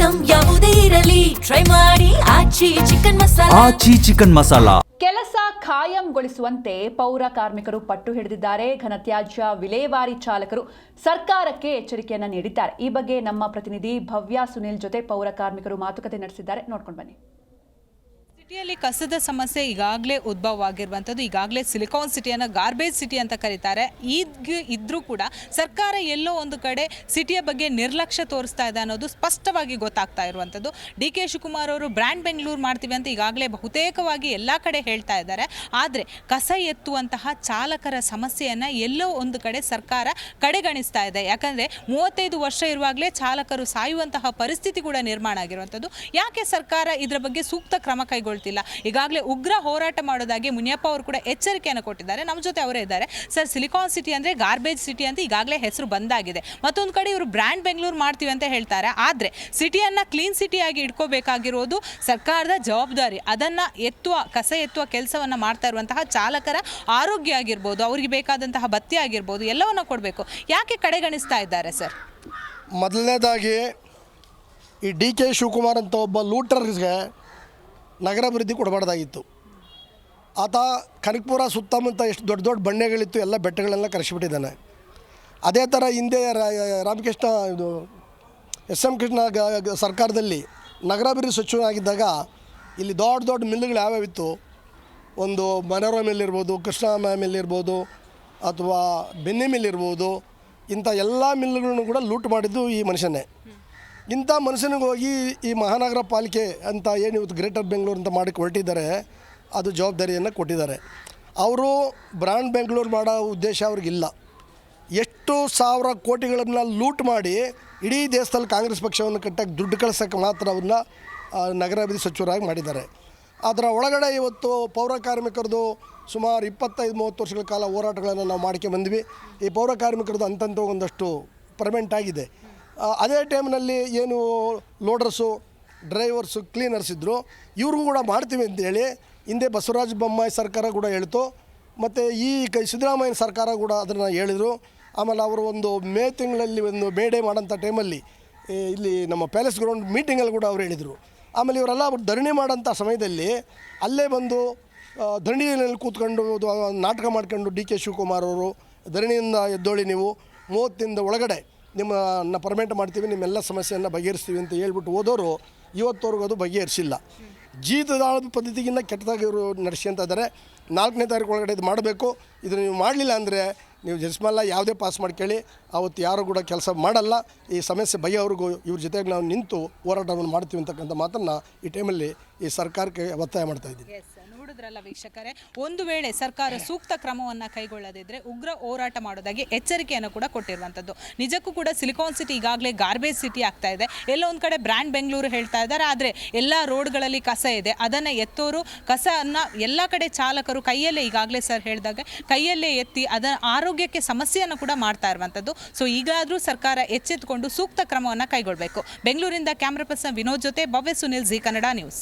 Item ಯಾವುದೇ ಇರಲಿ try ಮಾಡಿ ಆಚಿ ಚಿಕನ್ ಮಸಾಲಾ. ಕೆಲಸ ಖಾಯಂಗೊಳಿಸುವಂತೆ ಪೌರ ಕಾರ್ಮಿಕರು ಪಟ್ಟು ಹಿಡಿದಿದ್ದಾರೆ. ಘನತ್ಯಾಜ್ಯ ವಿಲೇವಾರಿ ಚಾಲಕರು ಸರ್ಕಾರಕ್ಕೆ ಎಚ್ಚರಿಕೆಯನ್ನ ನೀಡಿದ್ದಾರೆ. ಈ ಬಗ್ಗೆ ನಮ್ಮ ಪ್ರತಿನಿಧಿ ಭವ್ಯ ಸುನಿಲ್ ಜೊತೆ ಪೌರ ಕಾರ್ಮಿಕರು ಮಾತುಕತೆ ನಡೆಸಿದ್ದಾರೆ. ನೋಡ್ಕೊಂಡು ಬನ್ನಿ. ಸಿಟಿಯಲ್ಲಿ ಕಸದ ಸಮಸ್ಯೆ ಈಗಾಗಲೇ ಉದ್ಭವವಾಗಿರುವಂಥದ್ದು. ಈಗಾಗಲೇ ಸಿಲಿಕಾನ್ ಸಿಟಿಯನ್ನು ಗಾರ್ಬೇಜ್ ಸಿಟಿ ಅಂತ ಕರೀತಾರೆ. ಇದ್ರೂ ಕೂಡ ಸರ್ಕಾರ ಎಲ್ಲೋ ಒಂದು ಕಡೆ ಸಿಟಿಯ ಬಗ್ಗೆ ನಿರ್ಲಕ್ಷ್ಯ ತೋರಿಸ್ತಾ ಇದೆ ಅನ್ನೋದು ಸ್ಪಷ್ಟವಾಗಿ ಗೊತ್ತಾಗ್ತಾ ಇರುವಂಥದ್ದು. ಡಿ ಕೆ ಶಿವಕುಮಾರ್ ಅವರು ಬ್ರ್ಯಾಂಡ್ ಬೆಂಗಳೂರು ಮಾಡ್ತೀವಿ ಅಂತ ಈಗಾಗಲೇ ಬಹುತೇಕವಾಗಿ ಎಲ್ಲ ಕಡೆ ಹೇಳ್ತಾ ಇದ್ದಾರೆ. ಆದರೆ ಕಸ ಎತ್ತುವಂತಹ ಚಾಲಕರ ಸಮಸ್ಯೆಯನ್ನು ಎಲ್ಲೋ ಒಂದು ಕಡೆ ಸರ್ಕಾರ ಕಡೆಗಣಿಸ್ತಾ ಇದೆ. ಯಾಕಂದರೆ 35 ವರ್ಷ ಇರುವಾಗಲೇ ಚಾಲಕರು ಸಾಯುವಂತಹ ಪರಿಸ್ಥಿತಿ ಕೂಡ ನಿರ್ಮಾಣ ಆಗಿರುವಂಥದ್ದು. ಯಾಕೆ ಸರ್ಕಾರ ಇದರ ಬಗ್ಗೆ ಸೂಕ್ತ ಕ್ರಮ ಕೈಗೊಳ್ಳುತ್ತಿಲ್ಲ? ಈಗಾಗಲೇ ಉಗ್ರ ಹೋರಾಟ ಮಾಡೋದಾಗಿ ಮುನಿಯಪ್ಪ ಅವರು ಕೂಡ ಎಚ್ಚರಿಕೆಯನ್ನು ಕೊಟ್ಟಿದ್ದಾರೆ. ನಮ್ಮ ಜೊತೆ ಅವರೇ ಇದ್ದಾರೆ. ಸರ್, ಸಿಲಿಕಾನ್ ಸಿಟಿ ಅಂದರೆ ಗಾರ್ಬೇಜ್ ಸಿಟಿ ಅಂತ ಈಗಾಗಲೇ ಹೆಸರು ಬಂದಾಗಿದೆ. ಮತ್ತೊಂದು ಕಡೆ ಇವರು ಬ್ರ್ಯಾಂಡ್ ಬೆಂಗಳೂರು ಮಾಡ್ತೀವಿ ಅಂತ ಹೇಳ್ತಾರೆ. ಆದರೆ ಸಿಟಿಯನ್ನು ಕ್ಲೀನ್ ಸಿಟಿಯಾಗಿ ಇಟ್ಕೋಬೇಕಾಗಿರೋದು ಸರ್ಕಾರದ ಜವಾಬ್ದಾರಿ. ಅದನ್ನು ಕಸ ಎತ್ತುವ ಕೆಲಸವನ್ನು ಮಾಡ್ತಾ ಇರುವಂತಹ ಚಾಲಕರ ಆರೋಗ್ಯ ಆಗಿರ್ಬೋದು, ಅವರಿಗೆ ಬೇಕಾದಂತಹ ಭತ್ಯೆ ಆಗಿರ್ಬೋದು, ಎಲ್ಲವನ್ನು ಕೊಡಬೇಕು. ಯಾಕೆ ಕಡೆಗಣಿಸ್ತಾ ಇದ್ದಾರೆ ಸರ್? ಮೊದಲನೇದಾಗಿ ಈ ಡಿ ಕೆ ಶಿವಕುಮಾರ್ ಅಂತ ಒಬ್ಬ ಲೂಟರ್ಸ್ಗೆ ನಗರಾಭಿವೃದ್ಧಿ ಕೊಡಬಾರ್ದಾಗಿತ್ತು. ಆತ ಕನಕಪುರ ಸುತ್ತಮುತ್ತ ಎಷ್ಟು ದೊಡ್ಡ ದೊಡ್ಡ ಬಂಡೆಗಳಿತ್ತು, ಎಲ್ಲ ಬೆಟ್ಟಗಳೆಲ್ಲ ಕರೆಸಿಬಿಟ್ಟಿದ್ದಾನೆ. ಅದೇ ಥರ ಹಿಂದೆ ರಾಮಕೃಷ್ಣ ಎಸ್.ಎಂ. ಕೃಷ್ಣ ಸರ್ಕಾರದಲ್ಲಿ ನಗರಾಭಿವೃದ್ಧಿ ಸಚಿವನಾಗಿದ್ದಾಗ ಇಲ್ಲಿ ದೊಡ್ಡ ದೊಡ್ಡ ಮಿಲ್ಗಳು ಯಾವ್ಯಾವಿತ್ತು, ಒಂದು ಮನೋರಮ ಮಿಲ್ ಇರ್ಬೋದು, ಕೃಷ್ಣ ಮಿಲ್ ಇರ್ಬೋದು, ಅಥವಾ ಬೆನ್ನಿ ಮಿಲ್ ಇರ್ಬೋದು, ಇಂಥ ಎಲ್ಲ ಮಿಲ್ಗಳನ್ನು ಕೂಡ ಲೂಟ್ ಮಾಡಿದ್ದು ಈ ಮನುಷ್ಯನೇ. ಇಂಥ ಮನುಷ್ಯನಿಗೆ ಹೋಗಿ ಈ ಮಹಾನಗರ ಪಾಲಿಕೆ ಅಂತ ಏನು ಇವತ್ತು ಗ್ರೇಟರ್ ಬೆಂಗಳೂರು ಅಂತ ಮಾಡಿ ಹೊರಟಿದ್ದಾರೆ, ಅದು ಜವಾಬ್ದಾರಿಯನ್ನು ಕೊಟ್ಟಿದ್ದಾರೆ. ಅವರು ಬ್ರ್ಯಾಂಡ್ ಬೆಂಗಳೂರು ಮಾಡೋ ಉದ್ದೇಶ ಅವ್ರಿಗಿಲ್ಲ. ಎಷ್ಟು ಸಾವಿರ ಕೋಟಿಗಳನ್ನು ಲೂಟ್ ಮಾಡಿ ಇಡೀ ದೇಶದಲ್ಲಿ ಕಾಂಗ್ರೆಸ್ ಪಕ್ಷವನ್ನು ಕಟ್ಟಕ್ಕೆ ದುಡ್ಡು ಕಳ್ಸೋಕ್ಕೆ ಮಾತ್ರ ಅವ್ರನ್ನ ನಗರಾಭಿವೃದ್ಧಿ ಸಚಿವರಾಗಿ ಮಾಡಿದ್ದಾರೆ. ಅದರ ಒಳಗಡೆ ಇವತ್ತು ಪೌರ ಕಾರ್ಮಿಕರದು ಸುಮಾರು 25-30 ವರ್ಷಗಳ ಕಾಲ ಹೋರಾಟಗಳನ್ನು ನಾವು ಮಾಡ್ಕೊಂಡು ಬಂದ್ವಿ. ಈ ಪೌರ ಕಾರ್ಮಿಕರದು ಅಂತಂತ ಒಂದಷ್ಟು ಪರ್ಮನೆಂಟ್ ಆಗಿದೆ. ಅದೇ ಟೈಮ್ನಲ್ಲಿ ಏನು ಲೋಡರ್ಸು, ಡ್ರೈವರ್ಸು, ಕ್ಲೀನರ್ಸ್ ಇದ್ದರು, ಇವ್ರಿಗೂ ಕೂಡ ಮಾಡ್ತೀವಿ ಅಂತೇಳಿ ಹಿಂದೆ ಬಸವರಾಜ ಬೊಮ್ಮಾಯಿ ಸರ್ಕಾರ ಕೂಡ ಹೇಳ್ತು. ಮತ್ತು ಈ ಸಿದ್ದರಾಮಯ್ಯ ಸರ್ಕಾರ ಕೂಡ ಅದನ್ನು ಹೇಳಿದರು. ಆಮೇಲೆ ಅವರು ಒಂದು ಮೇ ತಿಂಗಳಲ್ಲಿ ಒಂದು ಮೇ ಡೇ ಮಾಡೋಂಥ ಟೈಮಲ್ಲಿ ಇಲ್ಲಿ ನಮ್ಮ ಪ್ಯಾಲೇಸ್ ಗ್ರೌಂಡ್ ಮೀಟಿಂಗಲ್ಲಿ ಕೂಡ ಅವ್ರು ಹೇಳಿದರು. ಆಮೇಲೆ ಇವರೆಲ್ಲ ಧರಣಿ ಮಾಡೋಂಥ ಸಮಯದಲ್ಲಿ ಅಲ್ಲೇ ಬಂದು ಧರಣಿಯಲ್ಲಿ ಕೂತ್ಕೊಂಡು ನಾಟಕ ಮಾಡ್ಕೊಂಡು ಡಿ ಕೆ ಶಿವಕುಮಾರ್ ಅವರು ಧರಣಿಯಿಂದ ಎದ್ದೋಳಿ, ನೀವು 30 ದಿನದ ಒಳಗಡೆ ನಿಮ್ಮನ್ನು ಪರ್ಮನೆಂಟ್ ಮಾಡ್ತೀವಿ, ನಿಮ್ಮೆಲ್ಲ ಸಮಸ್ಯೆಯನ್ನು ಬಗೆಹರಿಸ್ತೀವಿ ಅಂತ ಹೇಳ್ಬಿಟ್ಟು ಹೋದವರು ಇವತ್ತವರೆಗೂ ಅದು ಬಗೆಹರಿಸಿಲ್ಲ. ಜೀತದಾಳದ ಪದ್ಧತಿಗಿನ್ನ ಕೆಟ್ಟದಾಗಿ ಇವರು ನಡೆಸ್ಕೊಂತ ಇದ್ದಾರೆ. 4ನೇ ತಾರೀಕು ಒಳಗಡೆ ಇದು ಮಾಡಬೇಕು. ಇದು ನೀವು ಮಾಡಲಿಲ್ಲ ಅಂದರೆ ನೀವು ಜಸ್ಮಲ್ಲ ಯಾವುದೇ ಪಾಸ್ ಮಾಡ್ಕೊಳ್ಳಿ, ಅವತ್ತು ಯಾರು ಕೂಡ ಕೆಲಸ ಮಾಡಲ್ಲ. ಈ ಸಮಸ್ಯೆ ಬಗೆಯವ್ರಿಗೂ ಇವ್ರ ಜೊತೆಗೆ ನಾವು ನಿಂತು ಹೋರಾಟವನ್ನು ಮಾಡ್ತೀವಿ ಅಂತಕ್ಕಂಥ ಮಾತನ್ನು ಈ ಟೈಮಲ್ಲಿ ಈ ಸರ್ಕಾರಕ್ಕೆ ಒತ್ತಾಯ ಮಾಡ್ತಾಯಿದ್ದೀವಿ. ನೋಡಿದ್ರಲ್ಲ ವೀಕ್ಷಕರೇ, ಒಂದು ವೇಳೆ ಸರ್ಕಾರ ಸೂಕ್ತ ಕ್ರಮವನ್ನು ಕೈಗೊಳ್ಳದಿದ್ದರೆ ಉಗ್ರ ಹೋರಾಟ ಮಾಡೋದಾಗಿ ಎಚ್ಚರಿಕೆಯನ್ನು ಕೂಡ ಕೊಟ್ಟಿರುವಂಥದ್ದು. ನಿಜಕ್ಕೂ ಕೂಡ ಸಿಲಿಕಾನ್ ಸಿಟಿ ಈಗಾಗಲೇ ಗಾರ್ಬೇಜ್ ಸಿಟಿ ಆಗ್ತಾ ಇದೆ. ಎಲ್ಲ ಒಂದು ಕಡೆ ಬ್ರ್ಯಾಂಡ್ ಬೆಂಗಳೂರು ಹೇಳ್ತಾ ಇದ್ದಾರೆ. ಆದರೆ ಎಲ್ಲ ರೋಡ್ಗಳಲ್ಲಿ ಕಸ ಇದೆ, ಅದನ್ನು ಎತ್ತೋರು ಕಸವನ್ನು ಎಲ್ಲ ಕಡೆ ಚಾಲಕರು ಕೈಯಲ್ಲೇ, ಈಗಾಗಲೇ ಸರ್ ಹೇಳಿದಾಗ ಕೈಯಲ್ಲೇ ಎತ್ತಿ ಅದರ ಆರೋಗ್ಯಕ್ಕೆ ಸಮಸ್ಯೆಯನ್ನು ಕೂಡ ಮಾಡ್ತಾ ಇರುವಂಥದ್ದು. ಸೊ ಈಗಾದರೂ ಸರ್ಕಾರ ಎಚ್ಚೆತ್ತುಕೊಂಡು ಸೂಕ್ತ ಕ್ರಮವನ್ನು ಕೈಗೊಳ್ಳಬೇಕು. ಬೆಂಗಳೂರಿಂದ ಕ್ಯಾಮ್ರಾ ಪರ್ಸನ್ ವಿನೋದ್ ಜೊತೆ ಭವ್ಯ ಸುನಿಲ್, ಜಿ ಕನ್ನಡ ನ್ಯೂಸ್.